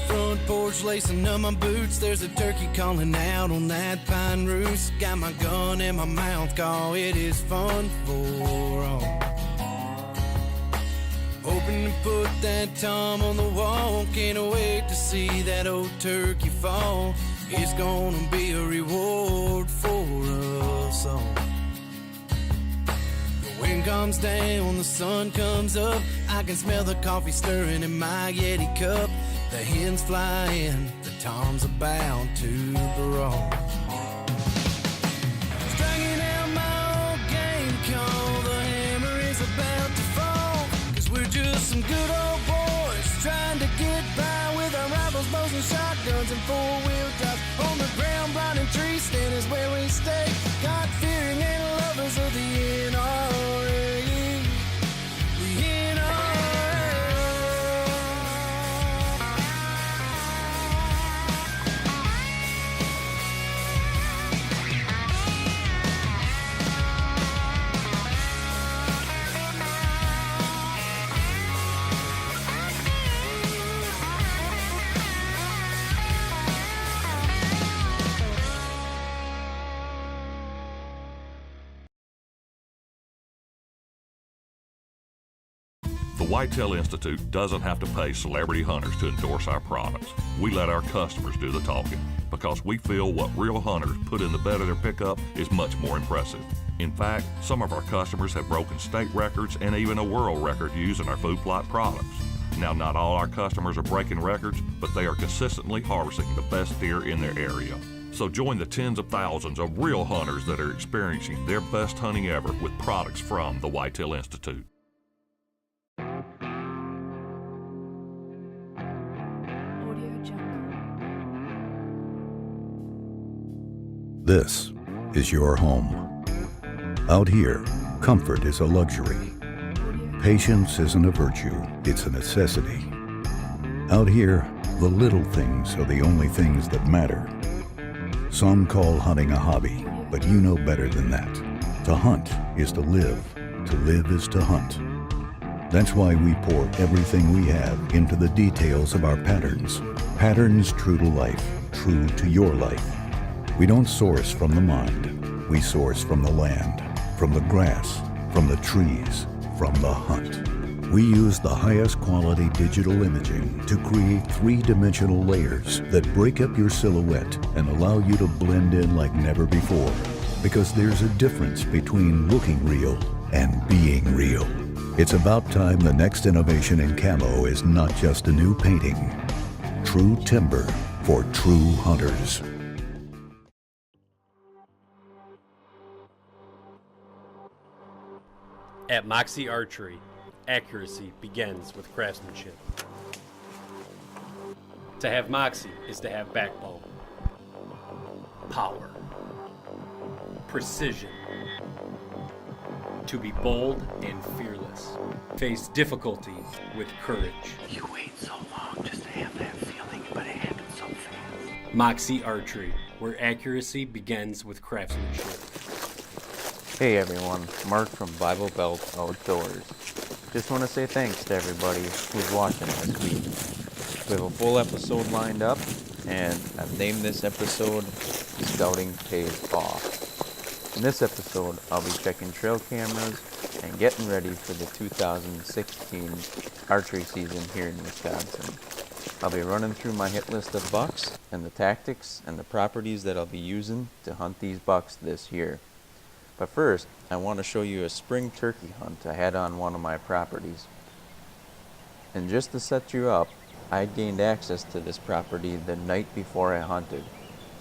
front porch, lacing up my boots. There's a turkey calling out on that pine roost. Got my gun in my mouth, call it is fun for all. Hoping to put that Tom on the wall. Can't wait to see that old turkey fall. It's gonna be a reward for us all. The wind comes down, the sun comes up. I can smell the coffee stirring in my Yeti cup. The hens fly in, the Tom's about to brawl. Stringing out my old game call, the hammer is about to fall. Cause we're just some good old boys trying to get by with our rifles, bows, and shotguns and four-wheel drives. On the ground, blind and tree stand is where we stay. God-fearing and lovers of the NRA. The NRA. The Whitetail Institute doesn't have to pay celebrity hunters to endorse our products. We let our customers do the talking because we feel what real hunters put in the bed of their pickup is much more impressive. In fact, some of our customers have broken state records and even a world record using our food plot products. Now, not all our customers are breaking records, but they are consistently harvesting the best deer in their area. So join the tens of thousands of real hunters that are experiencing their best hunting ever with products from the Whitetail Institute. This is your home. Out here, comfort is a luxury. Patience isn't a virtue, it's a necessity. Out here, the little things are the only things that matter. Some call hunting a hobby, but you know better than that. To hunt is to live is to hunt. That's why we pour everything we have into the details of our patterns. Patterns true to life, true to your life. We don't source from the mind. We source from the land, from the grass, from the trees, from the hunt. We use the highest quality digital imaging to create three-dimensional layers that break up your silhouette and allow you to blend in like never before. Because there's a difference between looking real and being real. It's about time the next innovation in camo is not just a new painting. True timber for true hunters. At Moxie Archery, accuracy begins with craftsmanship. To have Moxie is to have backbone, power, precision, to be bold and fearless, face difficulty with courage. You wait so long just to have that feeling, but it happens so fast. Moxie Archery, where accuracy begins with craftsmanship. Hey everyone, Mark from Bible Belt Outdoors. Just want to say thanks to everybody who's watching this week. We have a full episode lined up, and I've named this episode Scouting Pays Off. In this episode, I'll be checking trail cameras and getting ready for the 2016 archery season here in Wisconsin. I'll be running through my hit list of bucks and the tactics and the properties that I'll be using to hunt these bucks this year. But first, I want to show you a spring turkey hunt I had on one of my properties. And just to set you up, I gained access to this property the night before I hunted.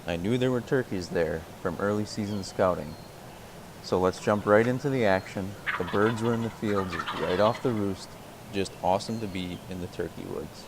I knew there were turkeys there from early season scouting. So let's jump right into the action. The birds were in the fields right off the roost. Just awesome to be in the turkey woods.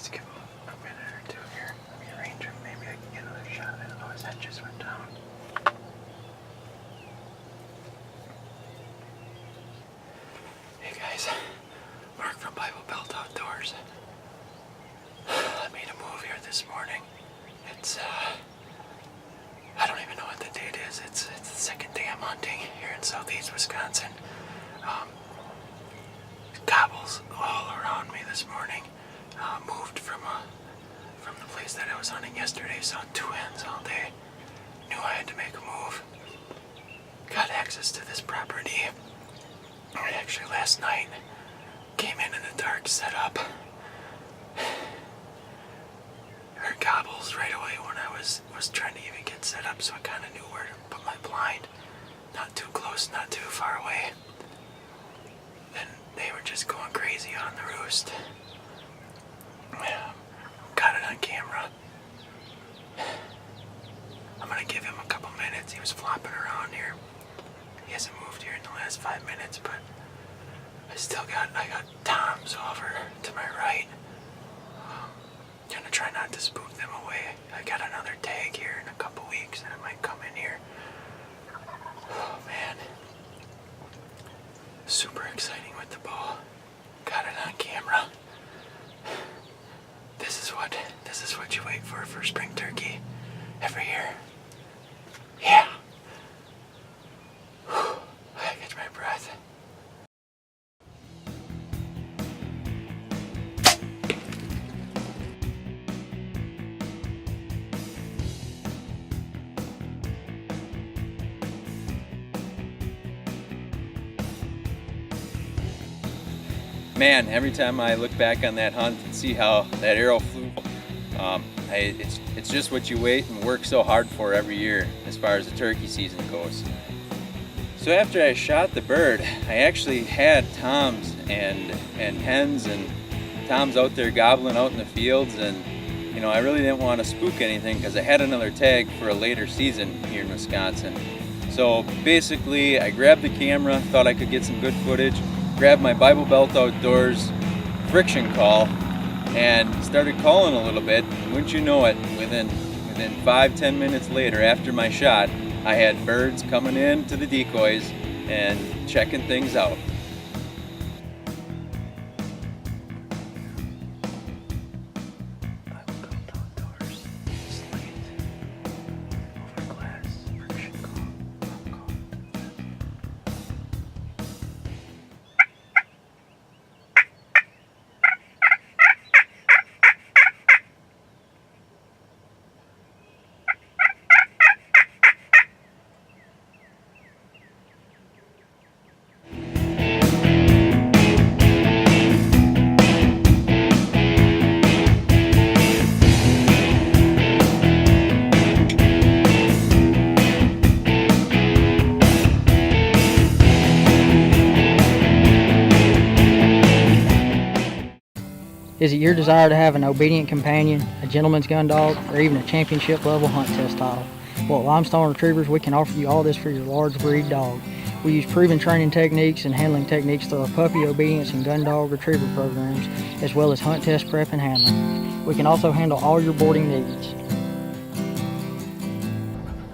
Let's give him a minute or two here. Let me arrange him. Maybe I can get another shot at it. Oh, his head just went down. Hey guys, Mark from Bible Belt Outdoors. I made a move here this morning. It's I don't even know what the date is. It's the second day I'm hunting here in southeast Wisconsin. Gobbles all around me this morning. Moved from the place that I was hunting yesterday. Saw two hens all day. Knew I had to make a move. Got access to this property. Actually, last night came in the dark, set up. Heard gobbles right away when I was trying to even get set up, so I kind of knew where to put my blind. Not too close, not too far away. Then they were just going crazy on the roost. Got it on camera. I'm gonna give him a couple minutes. He was flopping around here. He hasn't moved here in the last 5 minutes, but I got toms over to my right. Gonna try not to spook them away. I got another tag here in a couple weeks and it might come in here. Oh man. Super exciting with the bow. Got it on camera. This is what you wait for spring turkey every year. Yeah. Whew. I gotta catch my breath. Man, every time I look back on that hunt and see how that arrow flew, it's just what you wait and work so hard for every year as far as the turkey season goes. So after I shot the bird, I actually had toms and hens and toms out there gobbling out in the fields, and I really didn't want to spook anything because I had another tag for a later season here in Wisconsin. So basically, I grabbed the camera, thought I could get some good footage, grabbed my Bible Belt Outdoors friction call and started calling a little bit. And wouldn't you know it, within 5-10 minutes later after my shot, I had birds coming in to the decoys and checking things out. Bible Belt Outdoors. Slate. Overglass. Friction call. Is it your desire to have an obedient companion, a gentleman's gun dog, or even a championship level hunt test title? Well, at Limestone Retrievers, we can offer you all this for your large breed dog. We use proven training techniques and handling techniques through our puppy obedience and gun dog retriever programs, as well as hunt test prep and handling. We can also handle all your boarding needs.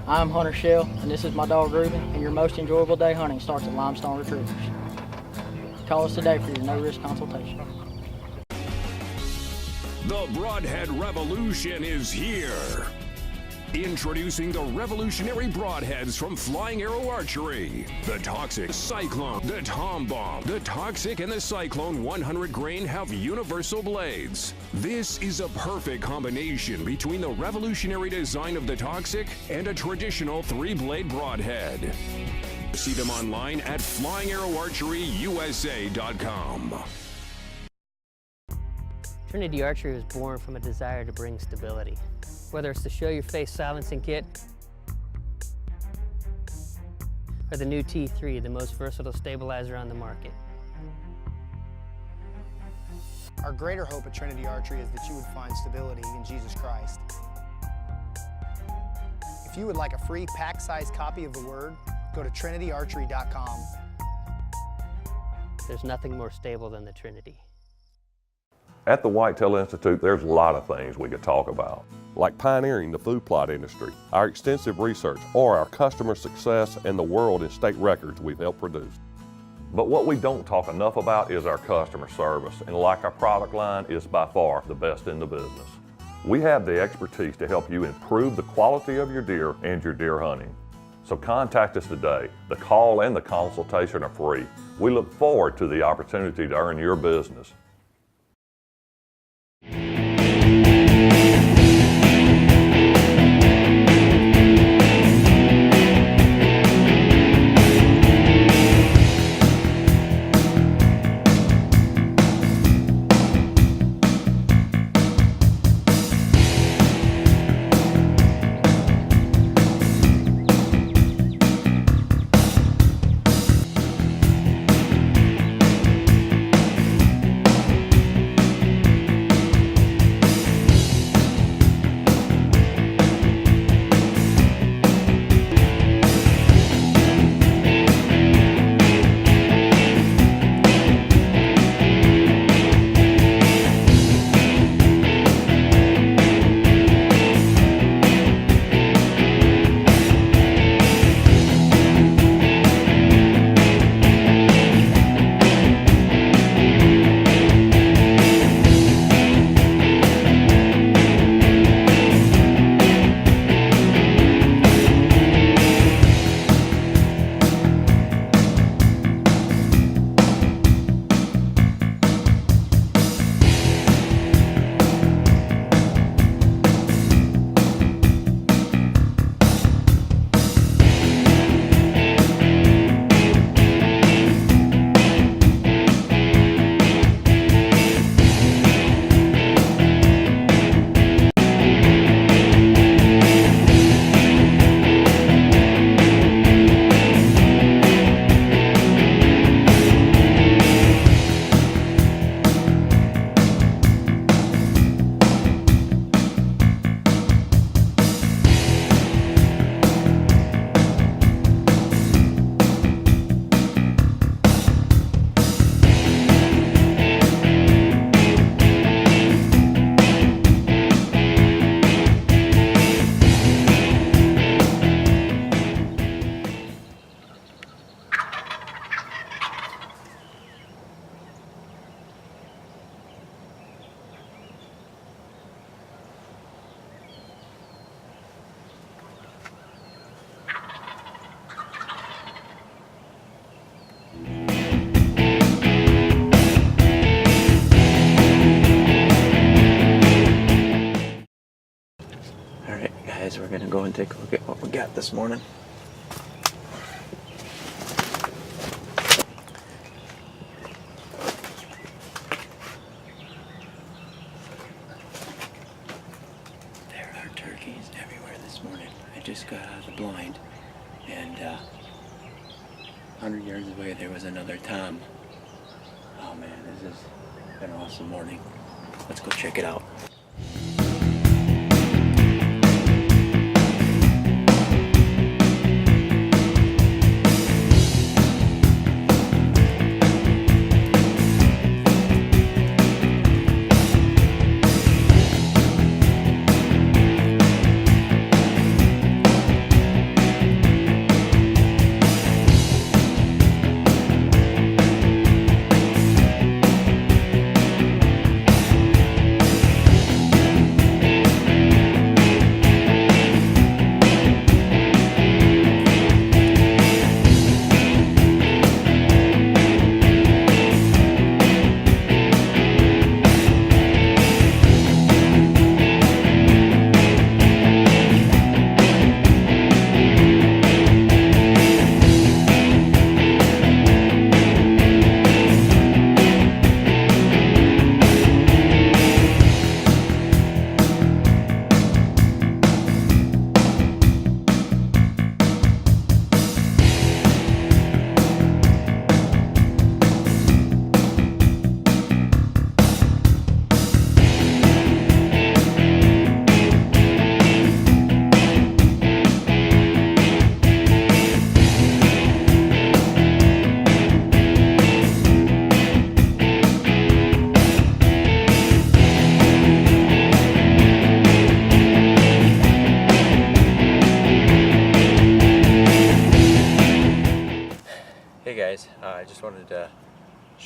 I'm Hunter Shell, and this is my dog Reuben, and your most enjoyable day hunting starts at Limestone Retrievers. Call us today for your no-risk consultation. The Broadhead Revolution is here. Introducing the revolutionary broadheads from Flying Arrow Archery. The Toxic, Cyclone, the Tom Bomb. The Toxic and the Cyclone 100 grain have universal blades. This is a perfect combination between the revolutionary design of the Toxic and a traditional 3-blade broadhead. See them online at flyingarrowarcheryusa.com. Trinity Archery was born from a desire to bring stability. Whether it's the Show Your Face silencing kit or the new T3, the most versatile stabilizer on the market. Our greater hope at Trinity Archery is that you would find stability in Jesus Christ. If you would like a free pack-sized copy of the Word, go to trinityarchery.com. There's nothing more stable than the Trinity. At the Whitetail Institute, there's a lot of things we could talk about, like pioneering the food plot industry, our extensive research, or our customer success and the world and state records we've helped produce. But what we don't talk enough about is our customer service, and like our product line, is by far the best in the business. We have the expertise to help you improve the quality of your deer and your deer hunting. So contact us today. The call and the consultation are free. We look forward to the opportunity to earn your business. We're gonna go and take a look at what we got this morning. There are turkeys everywhere this morning. I just got out of the blind, and 100 yards away there was another tom. Oh man, this has been an awesome morning. Let's go check it out.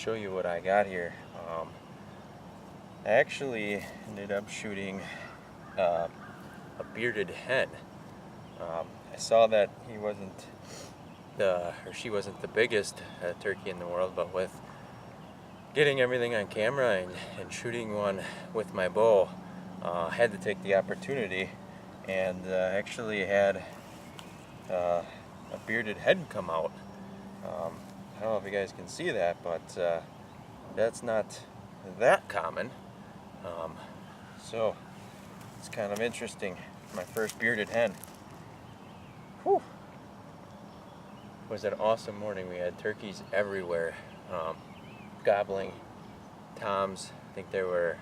show you what I got here. I actually ended up shooting a bearded hen. I saw that he wasn't she wasn't the biggest turkey in the world, but with getting everything on camera and shooting one with my bow, I had to take the opportunity and actually had a bearded hen come out. I don't know if you guys can see that, but that's not that common. So it's kind of interesting. My first bearded hen. Whew. It was an awesome morning. We had turkeys everywhere, gobbling. Toms, I think there were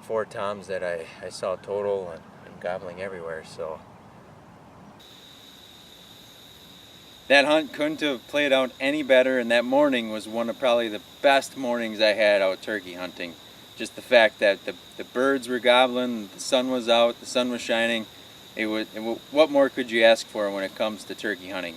4 toms that I saw total, and gobbling everywhere. So that hunt couldn't have played out any better, and that morning was one of probably the best mornings I had out turkey hunting. Just the fact that the birds were gobbling, the sun was out, the sun was shining. What more could you ask for when it comes to turkey hunting?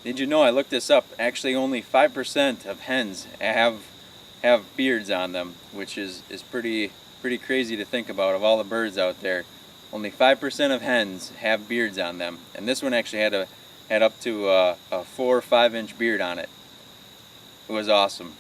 Did you know, I looked this up, actually only 5% of hens have beards on them, which is pretty crazy to think about. Of all the birds out there, only 5% of hens have beards on them, and this one actually had up to a 4 or 5 inch beard on it. It was awesome.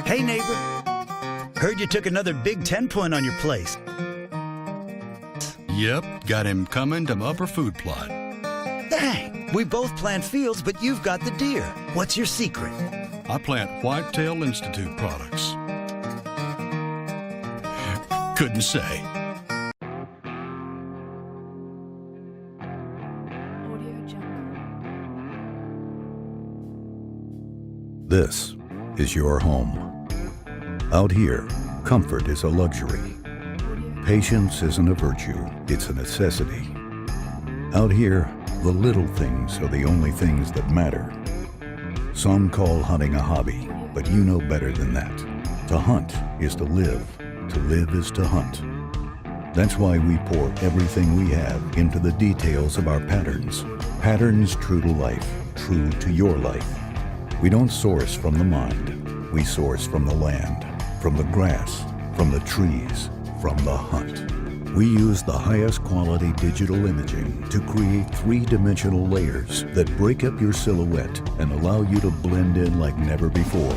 Hey neighbor, heard you took another Big 10 point on your place. Yep, got him coming to Upper Food Plot. Dang, we both plant fields, but you've got the deer. What's your secret? I plant Whitetail Institute products. Couldn't say. This is your home. Out here, comfort is a luxury. Patience isn't a virtue, it's a necessity. Out here, the little things are the only things that matter. Some call hunting a hobby, but you know better than that. To hunt is to live is to hunt. That's why we pour everything we have into the details of our patterns. Patterns true to life, true to your life. We don't source from the mind, we source from the land, from the grass, from the trees, from the hunt. We use the highest quality digital imaging to create 3-dimensional layers that break up your silhouette and allow you to blend in like never before.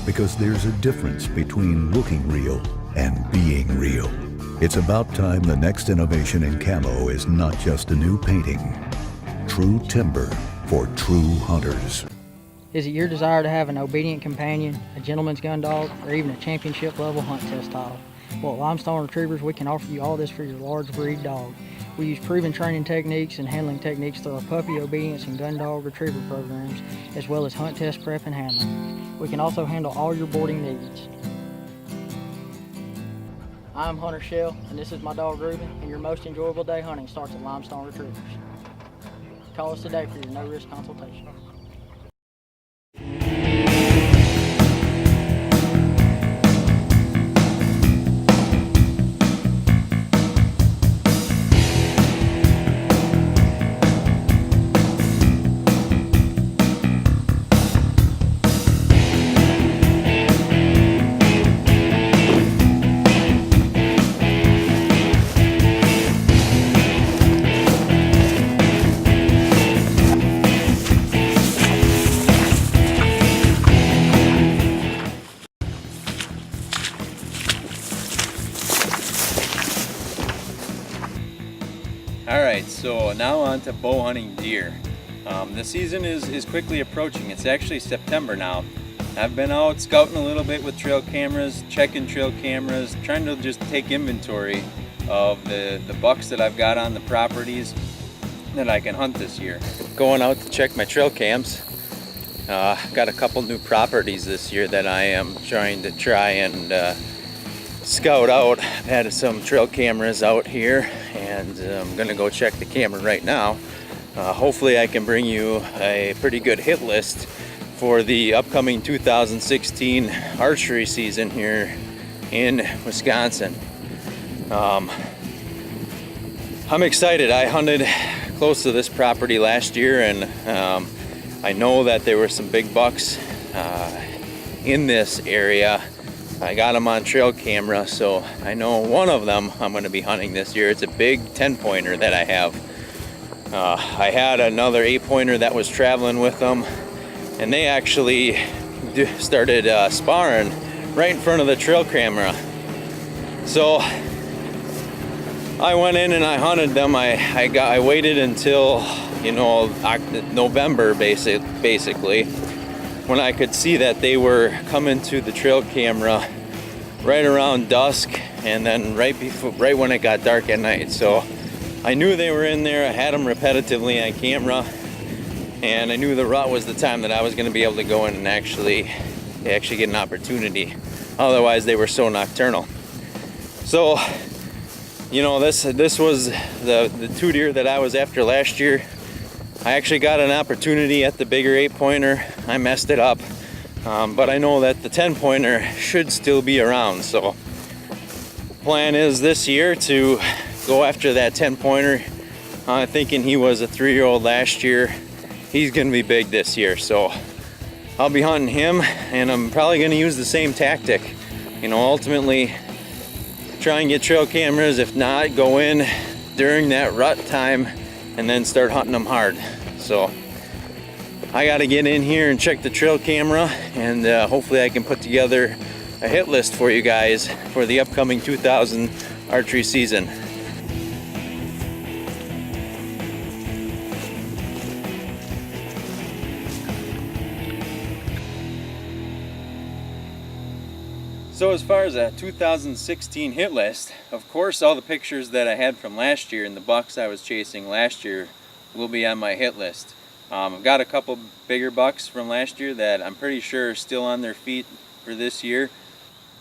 Because there's a difference between looking real and being real. It's about time the next innovation in camo is not just a new painting. True timber for true hunters. Is it your desire to have an obedient companion, a gentleman's gun dog, or even a championship level hunt test title? Well, at Limestone Retrievers, we can offer you all this for your large breed dog. We use proven training techniques and handling techniques through our puppy obedience and gun dog retriever programs, as well as hunt test prep and handling. We can also handle all your boarding needs. I'm Hunter Shell, and this is my dog Reuben, and your most enjoyable day hunting starts at Limestone Retrievers. Call us today for your no-risk consultation. So now on to bow hunting deer. The season is quickly approaching. It's actually September now. I've been out scouting a little bit with trail cameras, checking trail cameras, trying to just take inventory of the bucks that I've got on the properties that I can hunt this year. Going out to check my trail cams. Got a couple new properties this year that I am trying and scout out. I've had some trail cameras out here, and I'm gonna go check the camera right now. Hopefully I can bring you a pretty good hit list for the upcoming 2016 archery season here in Wisconsin. I'm excited. I hunted close to this property last year, and I know that there were some big bucks in this area. I got them on trail camera, so I know one of them I'm going to be hunting this year. It's a big 10-pointer that I have. I had another 8-pointer that was traveling with them, and they actually started sparring right in front of the trail camera. So I went in and I hunted them. I waited until, you know, November basically, when I could see that they were coming to the trail camera right around dusk, and then right when it got dark at night. So I knew they were in there. I had them repetitively on camera, and I knew the rut was the time that I was going to be able to go in and actually get an opportunity. Otherwise, they were so nocturnal. So, you know, this was the 2 deer that I was after last year. I actually got an opportunity at the bigger 8-pointer. I messed it up, but I know that the 10-pointer should still be around. So plan is this year to go after that 10-pointer. Thinking he was a 3-year-old last year. He's gonna be big this year, so I'll be hunting him, and I'm probably gonna use the same tactic. You know, ultimately try and get trail cameras. If not, go in during that rut time and then start hunting them hard. So I got to get in here and check the trail camera, and hopefully I can put together a hit list for you guys for the upcoming 2000 archery season. So as far as a 2016 hit list, of course all the pictures that I had from last year and the bucks I was chasing last year will be on my hit list. I've got a couple bigger bucks from last year that I'm pretty sure are still on their feet for this year.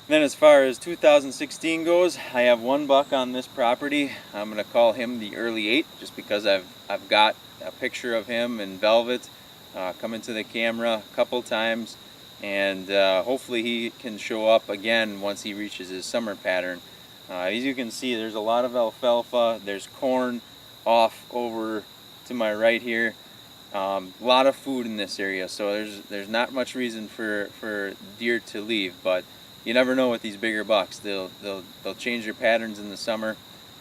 Then as far as 2016 goes, I have 1 buck on this property. I'm going to call him the early 8, just because I've got a picture of him in velvet coming to the camera a couple times. And hopefully he can show up again once he reaches his summer pattern. As you can see, there's a lot of alfalfa. There's corn off over to my right here. A lot of food in this area, so there's not much reason for deer to leave. But you never know with these bigger bucks. They'll change their patterns in the summer.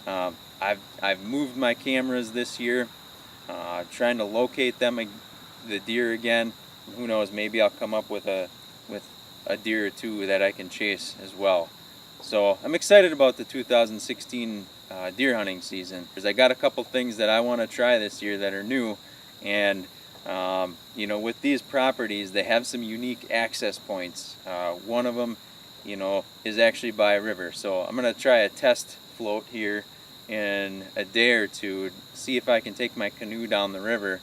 I've moved my cameras this year, trying to locate the deer again. Who knows, maybe I'll come up with a deer or 2 that I can chase as well. So I'm excited about the 2016 deer hunting season, because I got a couple things that I want to try this year that are new. And you know, with these properties, they have some unique access points. One of them, you know, is actually by a river. So I'm going to try a test float here in a day or 2, see if I can take my canoe down the river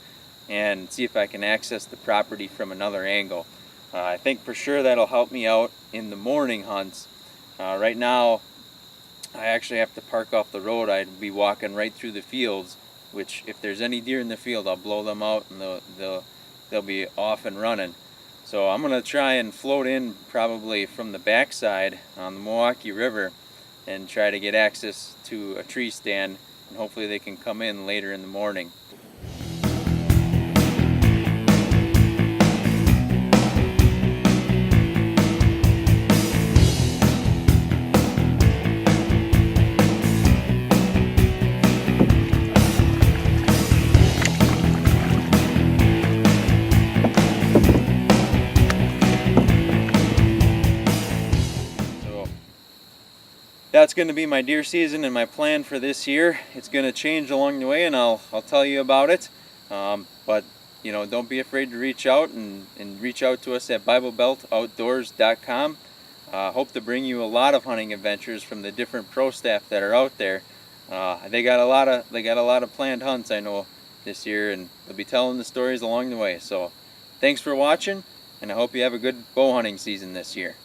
and see if I can access the property from another angle. I think for sure that'll help me out in the morning hunts. Right now, I actually have to park off the road. I'd be walking right through the fields, which if there's any deer in the field, I'll blow them out and they'll be off and running. So I'm gonna try and float in probably from the backside on the Milwaukee River and try to get access to a tree stand, and hopefully they can come in later in the morning. that's going to be my deer season and my plan for this year. It's going to change along the way, and I'll tell you about it. But you know, don't be afraid to reach out and reach out to us at BibleBeltOutdoors.com. Hope to bring you a lot of hunting adventures from the different pro staff that are out there. They got a lot of planned hunts, I know, this year, and they'll be telling the stories along the way. So thanks for watching, and I hope you have a good bow hunting season this year.